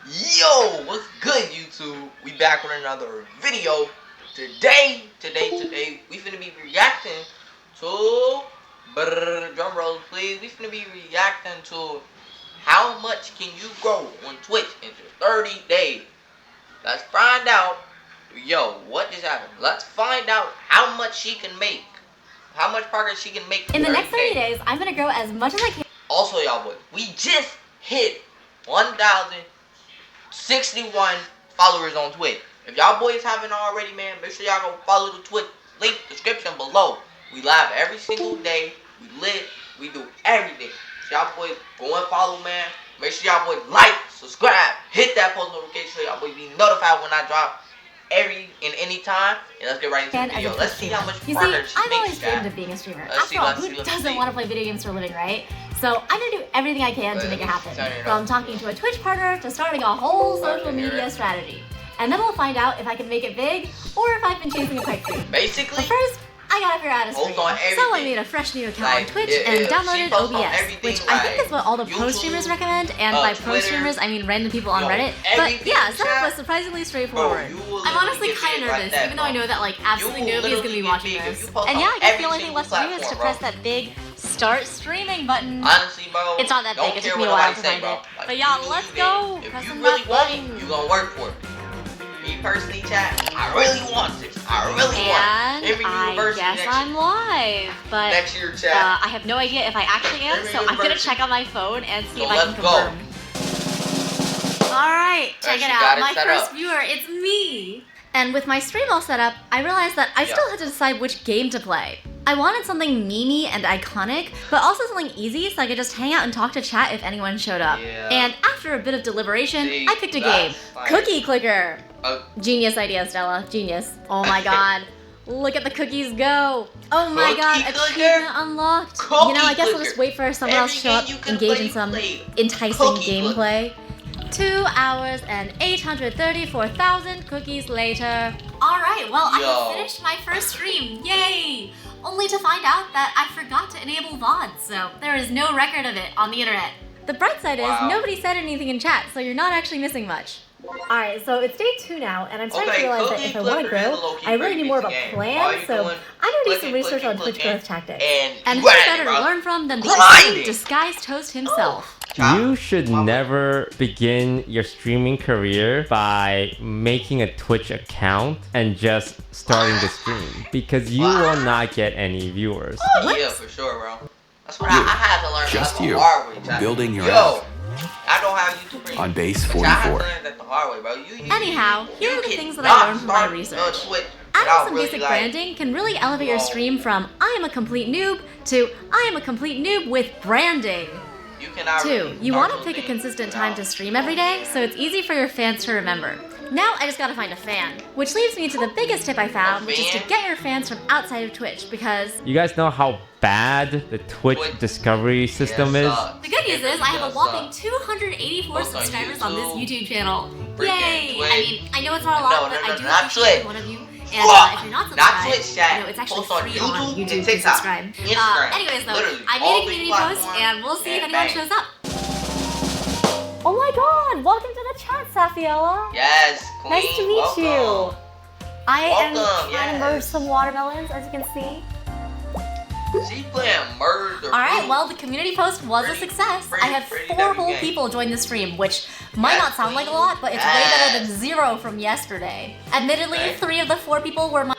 Yo, what's good, YouTube? We back with another video. Today, we finna be reacting to drum rolls, please. We finna be reacting to how much can you grow on Twitch in 30 days. Let's find out. Yo, what just happened? Let's find out how much she can make. How much progress she can make in the next 30 days. I'm gonna grow as much as I can. Also, y'all boys, we just hit 1,061 followers on Twitch. If y'all boys haven't already, man, make sure y'all go follow the Twitch link description below. We live every single day. We lit. We do everything. So y'all boys go and follow, man. Make sure y'all boys like, subscribe, hit that post notification so y'all boys be notified when I drop any time. And let's get right into the video. Let's see how much progress she I've makes, always dreamed of being a streamer. Let's After all, who doesn't want to play video games for a living, right? So I'm gonna do everything I can to make it happen. From talking to a Twitch partner to starting a whole social media strategy. And then we'll find out if I can make it big or if I've been chasing a pipe dream. Basically, but first, I gotta figure out how to stream. So I made a fresh new account on Twitch and downloaded OBS, which I think is what all the pro streamers recommend. And by pro streamers, I mean random people on Reddit. But yeah, setup was surprisingly straightforward. I'm honestly kind of nervous, even though I know that like absolutely nobody is gonna be watching this. And yeah, I guess the only thing left to do is to press that big start streaming button. Honestly, bro, it's not that big. It took me a while to find it. But yeah, let's go. If you really want it, you gonna work for it. Me personally, chat, I really want this. I really want it. I guess I'm live, but next year, chat. I have no idea if I actually am, so I'm gonna check on my phone and see if I can confirm. Alright, check it out. My first viewer, it's me! And with my stream all set up, I realized that I still had to decide which game to play. I wanted something memey and iconic, but also something easy so I could just hang out and talk to chat if anyone showed up. And after a bit of deliberation, I picked a game. Cookie Clicker! Genius idea, Stella. Genius. Oh my god. Look at the cookies go. Oh my god, achievement unlocked. You know, I guess I'll just wait for someone else to show up, engage in some enticing gameplay. 2 hours and 834,000 cookies later. Alright, well, I have finished my first stream. Yay! Only to find out that I forgot to enable VOD, so there is no record of it on the internet. The bright side is nobody said anything in chat, so you're not actually missing much. Alright, so it's day 2 now, and I'm starting to realize that if I want to grow, I really need more of a plan, so I'm going to do some research on Twitch growth tactics. And who's better to learn from than the esteemed disguised host himself? You should never begin your streaming career by making a Twitch account and just starting the stream, because you will not get any viewers. Yeah, for sure, bro. That's what I had to learn. Just you building your own. I don't have YouTube on base 44. Anyhow, here are the things that I learned from my research. Adding some basic branding can really elevate your stream from I am a complete noob to I am a complete noob with branding. 2. You want to pick a consistent time to stream every day, so it's easy for your fans to remember. Now I just gotta find a fan. Which leads me to the biggest tip I found, which is to get your fans from outside of Twitch, because... You guys know how bad the Twitch discovery system is? The good news is I have a whopping 284 subscribers on this YouTube channel. Yay! I mean, I know it's not a lot, but I do appreciate one of you. And if you're not subscribed, you know, it's actually free on YouTube to subscribe. Anyways though, I made a community post and we'll see if anyone shows up. Oh my god, welcome to the chat, Safiola. Yes, queen. Nice to meet you. I am trying to merge some watermelons, as you can see. She's playing murder. Alright, well, the community post was a success. I had 4 whole people join the stream, which might not sound like a lot, but it's way better than 0 from yesterday. Admittedly, 3 of the 4 people were my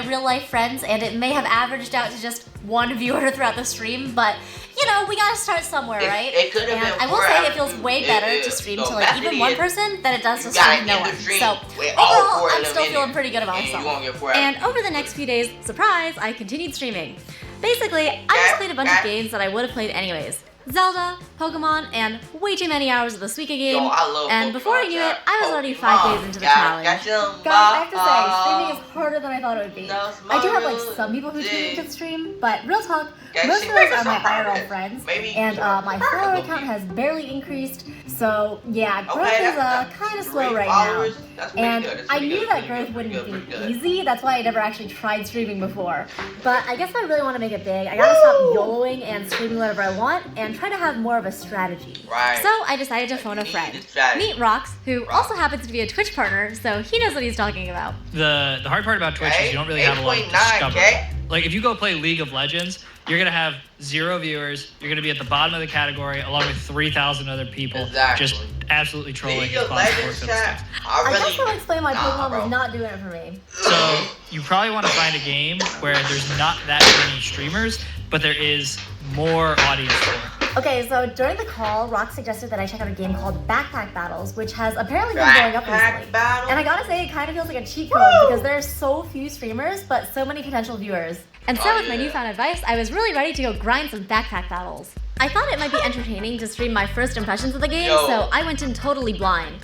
real-life friends, and it may have averaged out to just 1 viewer throughout the stream, but, you know, we gotta start somewhere, right? And I will say it feels way better to stream to, like, even 1 person than it does to stream no one. So, overall, I'm still feeling pretty good about myself. And over the next few days, surprise, I continued streaming. Basically, I just played a bunch of games that I would have played anyways. Zelda, Pokemon, and way too many hours of the Suika game. And before I knew it, I was already 5 days into the challenge. Guys, I have to say, streaming is harder than I thought it would be. I do have like some people who tune into the stream, but real talk, most of those are my IRL friends. And my follower account has barely increased, So yeah, growth Okay, is kind of slow 3 right followers, now. that's pretty And good, that's I pretty knew good, that pretty growth good, wouldn't pretty be good. easy. That's why I never actually tried streaming before. But I guess I really want to make it big. I gotta stop YOLOing and streaming whatever I want and try to have more of a strategy. Right. So I decided to phone a You friend. need a strategy. Meet Rox, who Rox. also happens to be a Twitch partner, so he knows what he's talking about. The hard part about Twitch Okay, is you don't really have a lot of 8.9K. discovery. Like if you go play League of Legends, you're gonna have 0 viewers. You're gonna be at the bottom of the category along with 3,000 other people Exactly. just absolutely trolling League your of sponsors Legends for chat. stuff. I guess I'll explain why Nah, Pokemon bro. was not doing it for me. So you probably want to find a game where there's not that many streamers, but there is more audience for it. Okay, so during the call, Rox suggested that I check out a game called Backpack Battles, which has apparently been blowing up Backpack recently. Battle? And I gotta say, it kind of feels like a cheat code because there are so few streamers, but so many potential viewers. And so Oh, with my yeah. newfound advice, I was really ready to go grind some Backpack Battles. I thought it might be entertaining to stream my first impressions of the game, Yo. so I went in totally blind.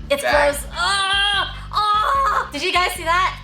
It's Back- close. Did you guys see that?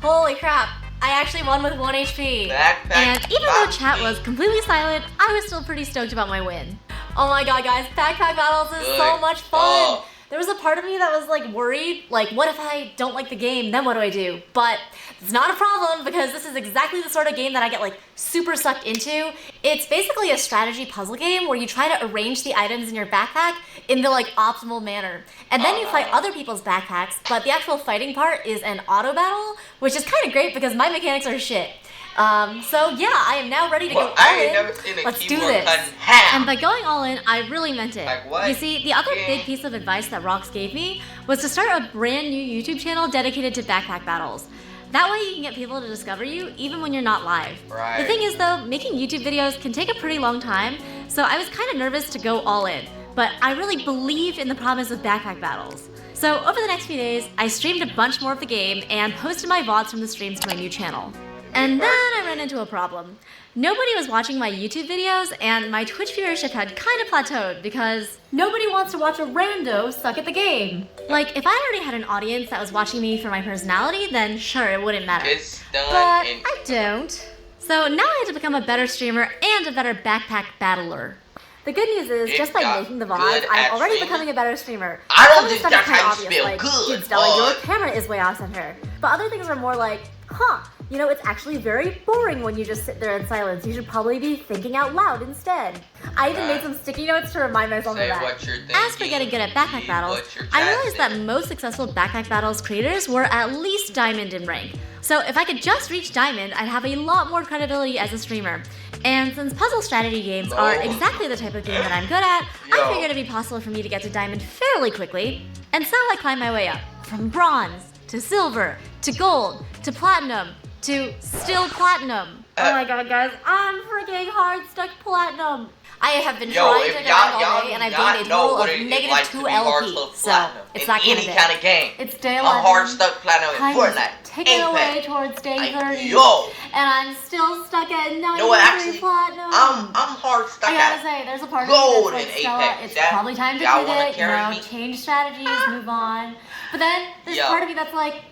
Holy crap. I actually won with 1 HP. Backpack And even though Battle. chat was completely silent, I was still pretty stoked about my win. Oh my god, guys, Backpack Battles is so Good. much fun. Oh. There was a part of me that was like worried, like what if I don't like the game, then what do I do? But it's not a problem because this is exactly the sort of game that I get like super sucked into. It's basically a strategy puzzle game where you try to arrange the items in your backpack in the like optimal manner. And then you fight other people's backpacks, but the actual fighting part is an auto battle, which is kind of great because my mechanics are shit. So yeah, I am now ready to go Well, all I ain't in. never seen a Let's do keyboard this. cut in half. And by going all in, I really meant it. Like what? You see, the other Yeah. big piece of advice that Rox gave me was to start a brand new YouTube channel dedicated to backpack battles. That way you can get people to discover you even when you're not live. Right. The thing is though, making YouTube videos can take a pretty long time, so I was kind of nervous to go all in. But I really believed in the promise of backpack battles. So over the next few days, I streamed a bunch more of the game and posted my VODs from the streams to my new channel. And then I ran into a problem. Nobody was watching my YouTube videos, and my Twitch viewership had kind of plateaued because nobody wants to watch a rando suck at the game. Like, if I already had an audience that was watching me for my personality, then sure, it wouldn't matter. It's done. But and I don't. So now I had to become a better streamer and a better backpack battler. The good news is, It just by got making the good VODs, I'm at already streaming? becoming a better streamer. I don't Some of the think stuff that's is kinda how you obvious, spell like, good, dude, Stella, your but- camera is way off center. But other things are more like, huh, you know, it's actually very boring when you just sit there in silence. You should probably be thinking out loud instead. I even made some sticky notes to remind myself of say that. what you're thinking. As for getting good at backpack be battles, what you're I realized that casting. most successful backpack battles creators were at least diamond in rank. So if I could just reach diamond, I'd have a lot more credibility as a streamer. And since puzzle strategy games are Oh. exactly the type of game that I'm good at, Yo. I figured it'd be possible for me to get to diamond fairly quickly. And so I climbed my way up, from bronze, to silver, to gold, to platinum, to still platinum. Oh my god, guys, I'm freaking hard stuck platinum. I have been Yo, trying if to grind y'all all day, and I've gained a know total what of it is negative like 2 to be hard LP. stuck So platinum it's in not any gonna kind of game. It's day I'm 11. hard stuck platinum in Time Fortnite. is ticking Apex. away towards day Like, 30. yo. And I'm still stuck at 93 know what, actually, platinum. I'm hard stuck I gotta at say, there's a part of me gold that's in like, Stella, Apex. it's That- probably time to y'all wanna pivot, you carry know, me? change strategies, move on. But then there's Yo. part of me that's like,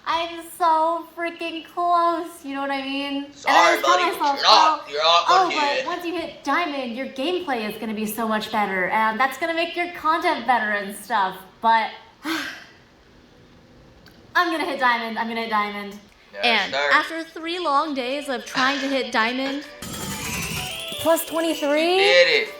I'm so freaking close. You know what I mean? Sorry, and I just tell buddy, myself, you're not oh, gonna but get it. once you hit diamond, your gameplay is gonna be so much better, and that's gonna make your content better and stuff. But I'm gonna hit diamond. I'm gonna hit diamond. Yes, And sir. after 3 long days of trying to hit diamond, plus 23. Did it.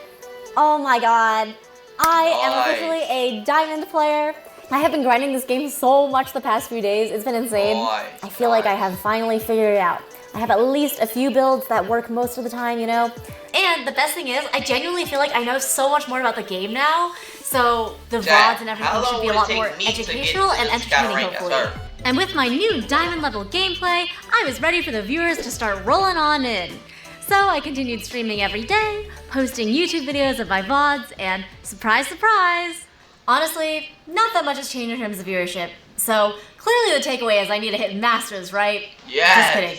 Oh my god. I am Nice. officially a diamond player. I have been grinding this game so much the past few days. It's been insane. Nice, I feel like I nice. have finally figured it out. I have at least a few builds that work most of the time, you know? And the best thing is, I genuinely feel like I know so much more about the game now. So the Jack, VODs and how everything long should be a would lot it more take me to get educational to and this kind of entertaining, rank, hopefully. sir? And with my new diamond level gameplay, I was ready for the viewers to start rolling on in. So I continued streaming every day, posting YouTube videos of my VODs, and surprise, surprise! Honestly, not that much has changed in terms of viewership. So clearly the takeaway is I need to hit Masters, right? Yes. Just kidding.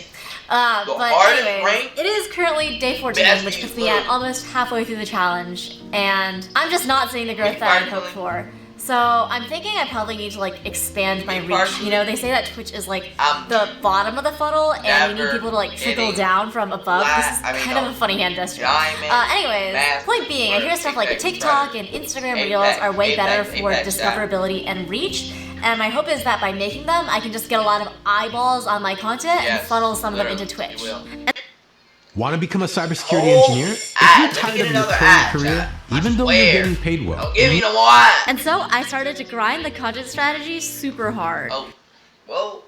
The But hardest anyways, rank? it is currently day 14, Best which you puts me at look. almost halfway through the challenge. And I'm just not seeing the growth Me that I hoped personally- for. So I'm thinking I probably need to like expand my reach. You know, they say that Twitch is like the bottom of the funnel, and you need people to like trickle down from above. This is kind of a funny hand gesture. Anyways, point being, I hear stuff like TikTok and Instagram Reels are way better for discoverability and reach. And my hope is that by making them, I can just get a lot of eyeballs on my content and funnel some of them into Twitch. Want to become a cybersecurity engineer? If you're tired of your current career, even though you're getting paid well. Don't give me no more. And so I started to grind the content strategy super hard. Oh, whoa.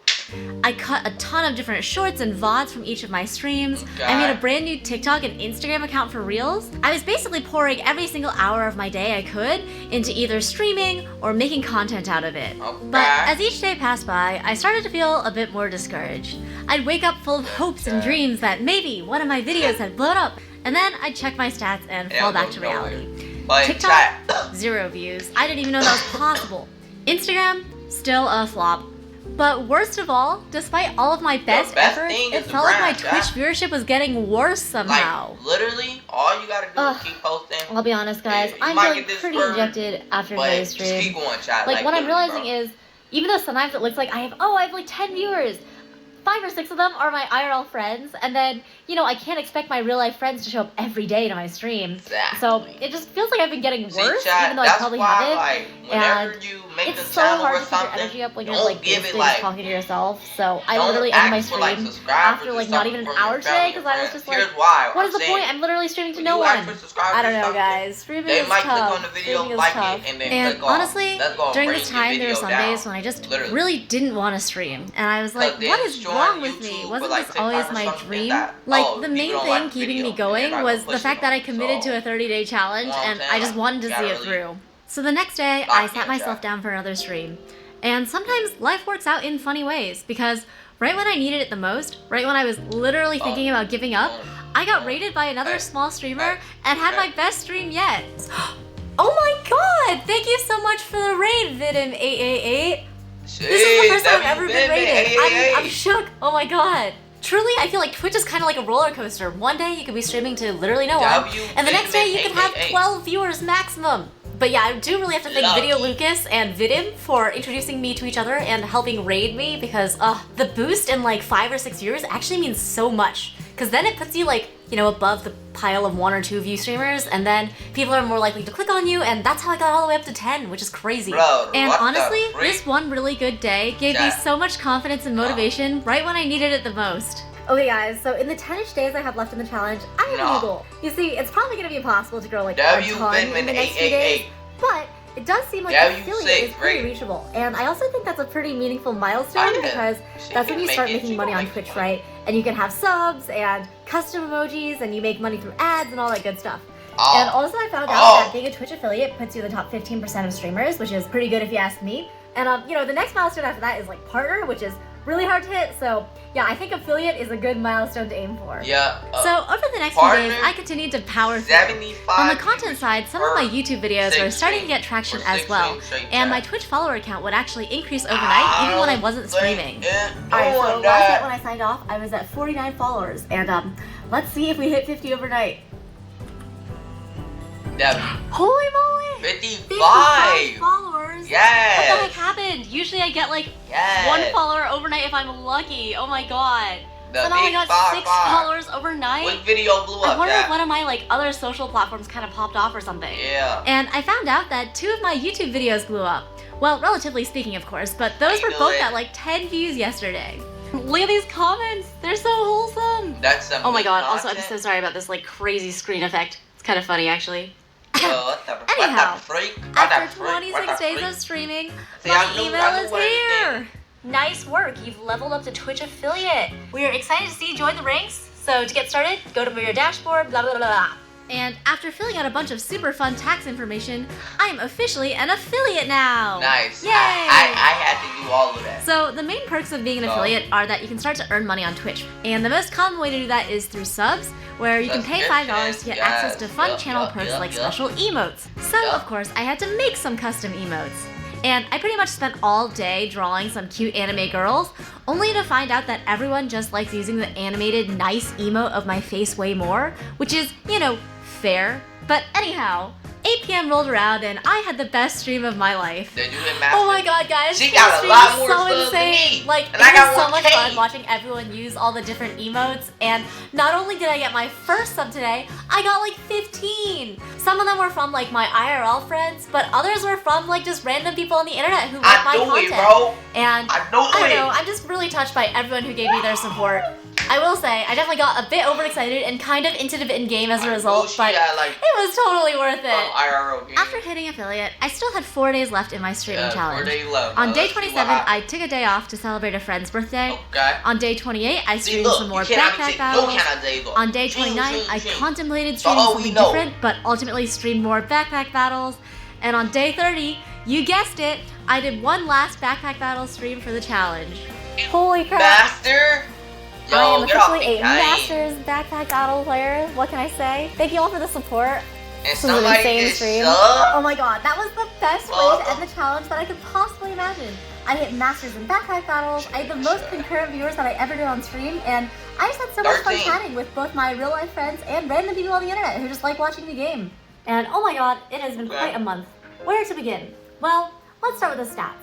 I cut a ton of different shorts and VODs from each of my streams. I made a brand new TikTok and Instagram account for Reels. I was basically pouring every single hour of my day I could into either streaming or making content out of it. But as each day passed by, I started to feel a bit more discouraged. I'd wake up full of hopes and dreams that maybe one of my videos had blown up, and then I'd check my stats and fall back to reality. TikTok, 0 views. I didn't even know that was possible. Instagram, still a flop. But worst of all, despite all of my best efforts, it felt like my Twitch viewership was getting worse somehow. Like, literally, all you gotta do is keep posting. I'll be honest, guys. I'm feeling pretty dejected after today's stream. Keep going, chat. Like, what I'm realizing is, even though sometimes it looks like I have like 10 viewers, 5 or 6 of them are my IRL friends, and then, you know, I can't expect my real life friends to show up every day to my stream. Exactly. So it just feels like I've been getting worse, chat, even though I probably haven't. Like, whenever and you make it's the so channel hard or to keep your something, energy up when you're don't like give basically it, like, talking to yourself. So I don't literally ended my ask for, like, stream subscribers after or like not even an something hour from your today family because or I was friends. just like, Here's why. what I'm is the saying, point? I'm literally streaming to when no you one. ask for subscribers I don't or know, something, guys. Streaming they is might tough. click on the video, Streaming is like tough. it, and then And click off. honestly, That's gonna during bring this your time, there were video some down. days when I just Literally. really didn't want to stream, and I was like, But what then is join wrong with me? YouTube Wasn't for, like, this always TikTok or my something dream? that, Like, oh, the people main don't thing like the keeping video, me and they're going not was gonna the push fact it that I on. committed to a 30-day challenge, You know what I'm and saying? I just wanted to Like, see you it gotta through. So the next day, I sat myself down for another stream. And sometimes life works out in funny ways, because right when I needed it the most, right when I was literally thinking about giving up, I got rated by another small streamer and had my best stream yet. Oh my god! Thank you so much for the raid, Vidim888. This is the first time I've ever been rated. I'm shook. Oh my god. Truly, I feel like Twitch is kind of like a roller coaster. One day you could be streaming to literally no one, and the next day you could have 12 viewers maximum. But yeah, I do really have to thank Video Lucas and Vidim for introducing me to each other and helping raid me, because the boost in like 5 or 6 years actually means so much. Because then it puts you like, you know, above the pile of 1 or 2 view streamers, and then people are more likely to click on you, and that's how I got all the way up to 10, which is crazy. And honestly, this one really good day gave me so much confidence and motivation right when I needed it the most. Okay guys, so in the 10-ish days I have left in the challenge, I have a new goal. You see, it's probably going to be impossible to grow like a ton in the next few days, but it does seem like affiliate is pretty reachable. And I also think that's a pretty meaningful milestone, because that's when you start making money on Twitch, right? And you can have subs and custom emojis, and you make money through ads and all that good stuff. And also I found out that being a Twitch affiliate puts you in the top 15% of streamers, which is pretty good if you ask me. And you know, the next milestone after that is like partner, which is really hard to hit. So yeah, I think affiliate is a good milestone to aim for. Yeah. So over the next few days, I continued to power through. On the content side, some of my YouTube videos were starting to get traction as well, and my Twitch follower count would actually increase overnight even when I wasn't streaming. Alright, so last night when I signed off, I was at 49 followers, and let's see if we hit 50 overnight. Holy moly! 55 followers! Yes! What the heck happened? Usually I get like 1 follower overnight if I'm lucky. Oh my god. Somehow I got 6 followers overnight. What video blew up? I wonder if one of my like other social platforms kind of popped off or something. Yeah. And I found out that 2 of my YouTube videos blew up. Well, relatively speaking, of course, but those were both at like 10 views yesterday. Look at these comments. They're so wholesome. That's some Oh my god. Also, I'm so sorry about this like crazy screen effect. It's kind of funny actually. Anyhow, after 26 days of streaming, my email is here. Nice work, you've leveled up to Twitch affiliate. We are excited to see you join the ranks. So to get started, go to your dashboard, blah blah blah blah. And after filling out a bunch of super fun tax information, I am officially an affiliate now. Nice. Yay! I had to do all of that. So the main perks of being an affiliate are that you can start to earn money on Twitch. And the most common way to do that is through subs, where you can pay $5 to get access to fun channel perks like special emotes. So of course, I had to make some custom emotes. And I pretty much spent all day drawing some cute anime girls, only to find out that everyone just likes using the animated nice emote of my face way more, which is, you know, fair. But anyhow, 8 p.m. rolled around and I had the best stream of my life. Did you hit master? Oh my god, guys. She this got a stream lot was more so subs than insane. me. Like, And it I got was so much 1K. fun watching everyone use all the different emotes. And not only did I get my first sub today, I got like 15. Some of them were from like my IRL friends, but others were from like just random people on the internet who like my I do content. it, bro. And I I don't do know, it. I'm just really touched by everyone who gave me their support. I will say, I definitely got a bit overexcited and kind of into the in-game as a result, but Like, it was totally worth from it. IRL games. After hitting affiliate, I still had 4 days left in my streaming challenge. 4 days left. On Now, day let's see what 27, happens. I took a day off to celebrate a friend's birthday. Okay. On day 28, I See, streamed look, some more you cannot backpack take battles. No kind of days off. On day Ching, 29, ching, I ching. contemplated So streaming all we something know. different, but ultimately streamed more backpack battles. And on day 30, you guessed it, I did one last backpack battle stream for the challenge. Holy crap! Master? Yo, I am get off the officially a game. Masters backpack battle player. What can I say? Thank you all for the support. And This was an somebody insane gets stream. sub? Oh my god, that was the best way Fuck. to end the challenge that I could possibly imagine. I hit Masters in backpack battles, I had the most concurrent viewers that I ever did on stream, and I just had so much fun 13. chatting with both my real life friends and random people on the internet who just like watching the game. And oh my god, it has been quite a month. Where to begin? Well, let's start with the stats.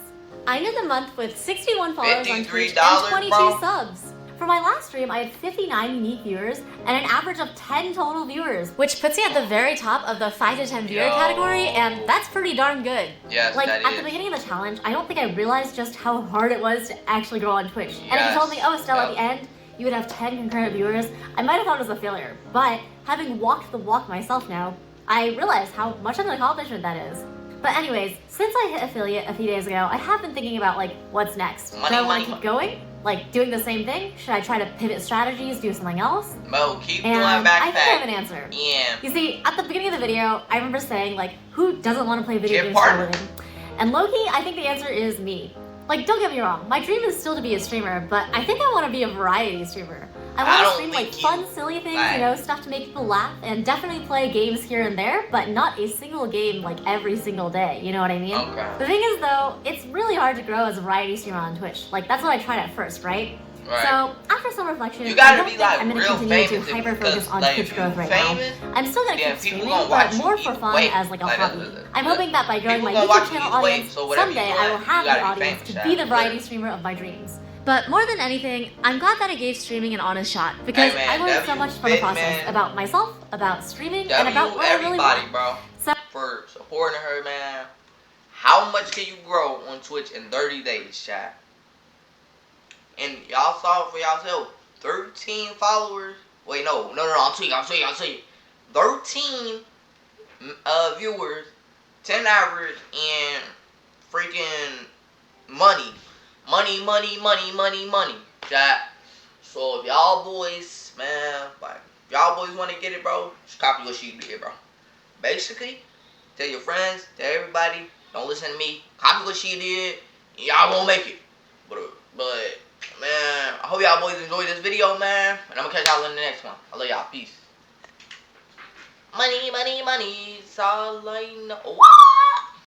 I ended the month with 61 followers on Twitch and $53, 22 bro. subs. For my last stream, I had 59 unique viewers and an average of 10 total viewers, which puts me at the very top of the 5 to 10 viewer Yo. category, and that's pretty darn good. Yes, Like, that at is. the beginning of the challenge, I don't think I realized just how hard it was to actually grow on Twitch. And if Yes. you told me, oh, Estelle, at Yep. the end, you would have 10 concurrent viewers, I might have thought it was a failure. But having walked the walk myself now, I realize how much of an accomplishment that is. But anyways, since I hit affiliate a few days ago, I have been thinking about like, what's next? Money, Do I want money, to keep money. going? Like, doing the same thing? Should I try to pivot strategies, do something else? Mo, keep doing And I think I have backpack. an answer. Yeah. You see, at the beginning of the video, I remember saying, like, who doesn't want to play video Get games for a partner. living? And low-key, I think the answer is me. Like, don't get me wrong, my dream is still to be a streamer, but I think I want to be a variety streamer. I I want to don't stream, like, think you- fun, silly things, Right. you know, stuff to make people laugh, and definitely play games here and there, but not a single game, like, every single day, you know what I mean? Okay. The thing is, though, it's really hard to grow as a variety streamer on Twitch. Like, that's what I tried at first, right? Right. So, after some reflection, You gotta I don't be, think like, I'm gonna real continue famous to if- hyper-focus because, on like, Twitch if growth you right famous, now. I'm still gonna then keep people streaming, gonna watch but you more for either fun way. as like a Like, hobby. that's- I'm hoping that by growing people my gonna watch YouTube you channel either way, audience, so whatever someday you I will doing, have you the gotta be audience famous, to Shaq. be the variety Literally. streamer of my dreams. But more than anything, I'm glad that I gave streaming an honest shot because Hey, man, I learned so W much from the fit, process man. about myself, about streaming, and about what I really everybody, want. bro. So For supporting her, man. How much can you grow on Twitch in 30 days, Shaq? And y'all saw it for yourself. 13 followers. Wait, no, I'll tell you. 13 viewers, 10 average, and freaking money. Money, Shaq. So if y'all boys, man, like, if y'all boys want to get it, bro, just copy what she did, bro. Basically, tell your friends, tell everybody, don't listen to me, copy what she did, and y'all won't make it. But man, I hope y'all boys enjoyed this video, man, and I'm gonna catch y'all in the next one. I love y'all. Peace. Money, it's all I know. What?